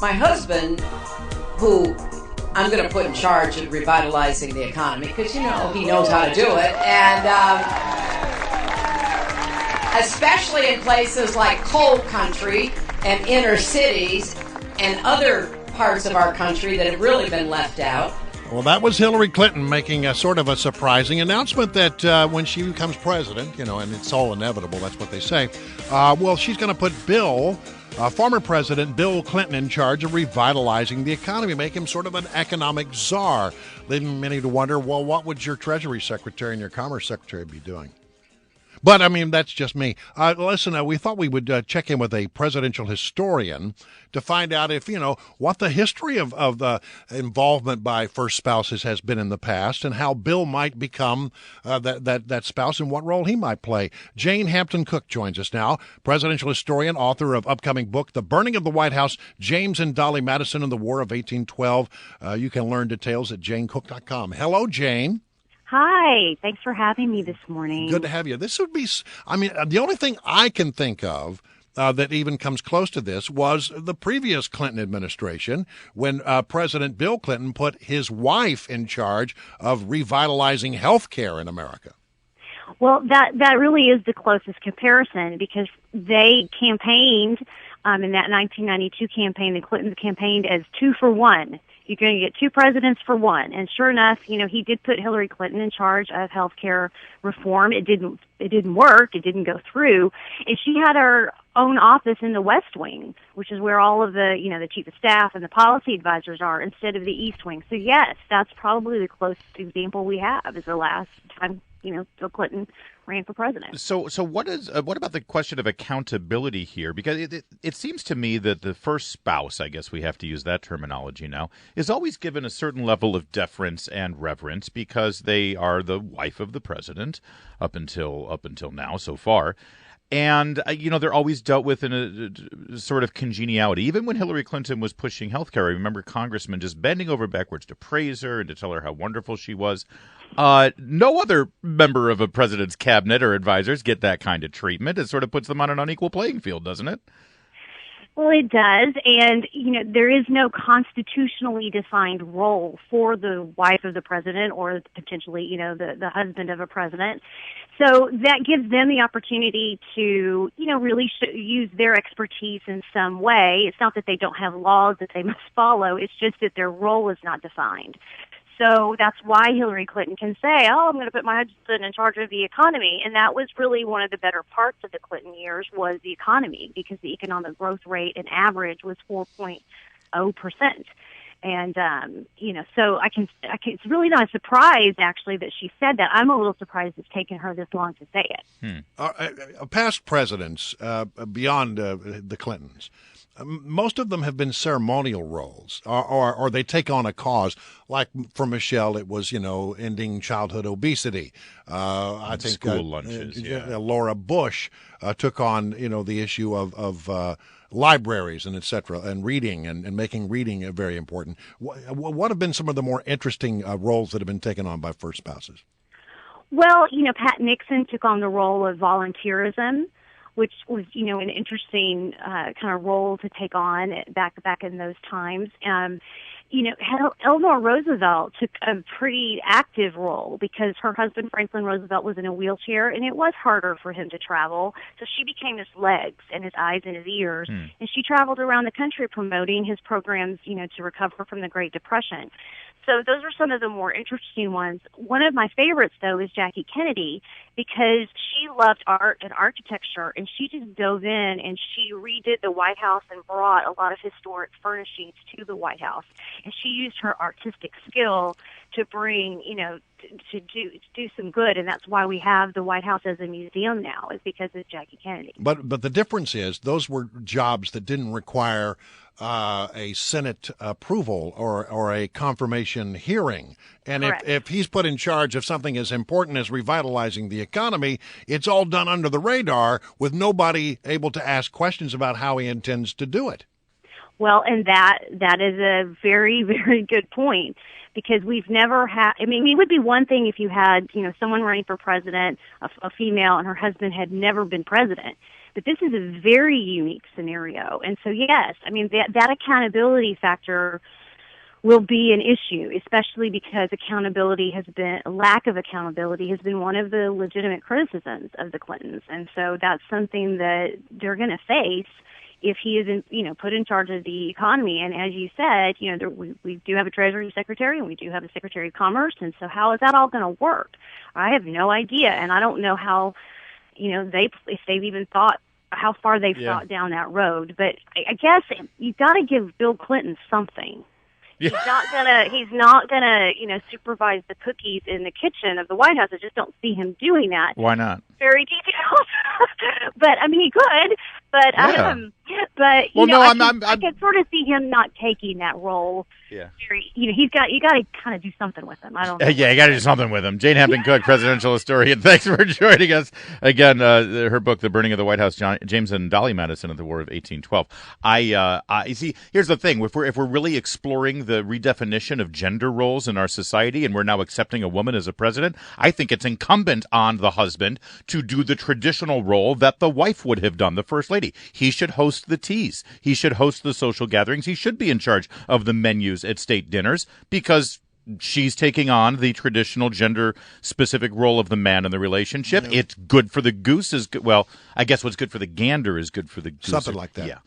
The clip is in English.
my husband, who I'm going to put in charge of revitalizing the economy, because, he knows how to do it. And especially in places like coal country and inner cities and other parts of our country that have really been left out. Well, that was Hillary Clinton making a sort of a surprising announcement that when she becomes president, and it's all inevitable, that's what they say, she's going to put former President Bill Clinton in charge of revitalizing the economy, make him sort of an economic czar, leaving many to wonder, well, what would your Treasury Secretary and your Commerce Secretary be doing? But, that's just me. Listen, we thought we would check in with a presidential historian to find out if, what the history of the involvement by first spouses has been in the past and how Bill might become that spouse and what role he might play. Jane Hampton Cook joins us now, presidential historian, author of upcoming book, The Burning of the White House, James and Dolly Madison and the War of 1812. You can learn details at janecook.com. Hello, Jane. Hi, thanks for having me this morning. Good to have you. This would be, the only thing I can think of that even comes close to this was the previous Clinton administration when President Bill Clinton put his wife in charge of revitalizing health care in America. Well, that really is the closest comparison because they campaigned in that 1992 campaign, the Clintons campaigned as 2 for 1. You're going to get 2 presidents for 1. And sure enough, he did put Hillary Clinton in charge of health care reform. It didn't work. It didn't go through. And she had her own office in the West Wing, which is where all of the, the chief of staff and the policy advisors are instead of the East Wing. So yes, that's probably the closest example we have is the last time, Bill Clinton ran for president. So what about the question of accountability here? Because it seems to me that the first spouse, I guess we have to use that terminology now, is always given a certain level of deference and reverence because they are the wife of the president up until now so far. And, they're always dealt with in a sort of congeniality. Even when Hillary Clinton was pushing health care, I remember congressmen just bending over backwards to praise her and to tell her how wonderful she was. No other member of a president's cabinet or advisors get that kind of treatment. It sort of puts them on an unequal playing field, doesn't it? Well, it does. And, there is no constitutionally defined role for the wife of the president or potentially, the husband of a president. So that gives them the opportunity to, really use their expertise in some way. It's not that they don't have laws that they must follow. It's just that their role is not defined. So that's why Hillary Clinton can say, I'm going to put my husband in charge of the economy. And that was really one of the better parts of the Clinton years was the economy because the economic growth rate in average was 4.0%. And, so it's really not a surprise, actually, that she said that. I'm a little surprised it's taken her this long to say it. Past presidents, beyond the Clintons, most of them have been ceremonial roles, or they take on a cause. Like for Michelle, it was, ending childhood obesity. I think school lunches. Laura Bush took on, the issue of libraries and et cetera, and reading and making reading very important. What have been some of the more interesting roles that have been taken on by first spouses? Well, Pat Nixon took on the role of volunteerism, which was, an interesting kind of role to take on back in those times. Eleanor Roosevelt took a pretty active role because her husband, Franklin Roosevelt, was in a wheelchair, and it was harder for him to travel. So she became his legs and his eyes and his ears, and she traveled around the country promoting his programs, to recover from the Great Depression. So those are some of the more interesting ones. One of my favorites, though, is Jackie Kennedy because she loved art and architecture, and she just dove in and she redid the White House and brought a lot of historic furnishings to the White House. And she used her artistic skill to bring, to do some good, and that's why we have the White House as a museum now, is because of Jackie Kennedy. But the difference is those were jobs that didn't require a Senate approval or a confirmation hearing. And if he's put in charge of something as important as revitalizing the economy, it's all done under the radar with nobody able to ask questions about how he intends to do it. Well, and that is a very, very good point. Because we've never had, it would be one thing if you had, someone running for president, a female, and her husband had never been president. But this is a very unique scenario. And so, yes, I mean, that accountability factor will be an issue, especially because lack of accountability has been one of the legitimate criticisms of the Clintons. And so that's something that they're going to face if he is, put in charge of the economy. And as you said, we do have a Treasury Secretary and we do have a Secretary of Commerce. And so how is that all going to work? I have no idea. And I don't know how, if they've even thought how far they've thought down that road. But I guess you've got to give Bill Clinton something. Yeah. He's not gonna, supervise the cookies in the kitchen of the White House. I just don't see him doing that. Why not? Very detailed. But I mean, he could. But I could sort of see him not taking that role. Yeah. You got to kind of do something with him. I don't know. Yeah, you got to do something with him. Jane Hampton Cook, presidential historian. Thanks for joining us again. Her book, "The Burning of the White House: James and Dolly Madison at the War of 1812." I see. Here's the thing: if we're really exploring the redefinition of gender roles in our society, and we're now accepting a woman as a president, I think it's incumbent on the husband to do the traditional role that the wife would have done, the first lady. He should host the teas. He should host the social gatherings. He should be in charge of the menus at state dinners because she's taking on the traditional gender-specific role of the man in the relationship. Yeah. It's good for the goose. Well, I guess what's good for the gander is good for the goose. Something like that. Yeah.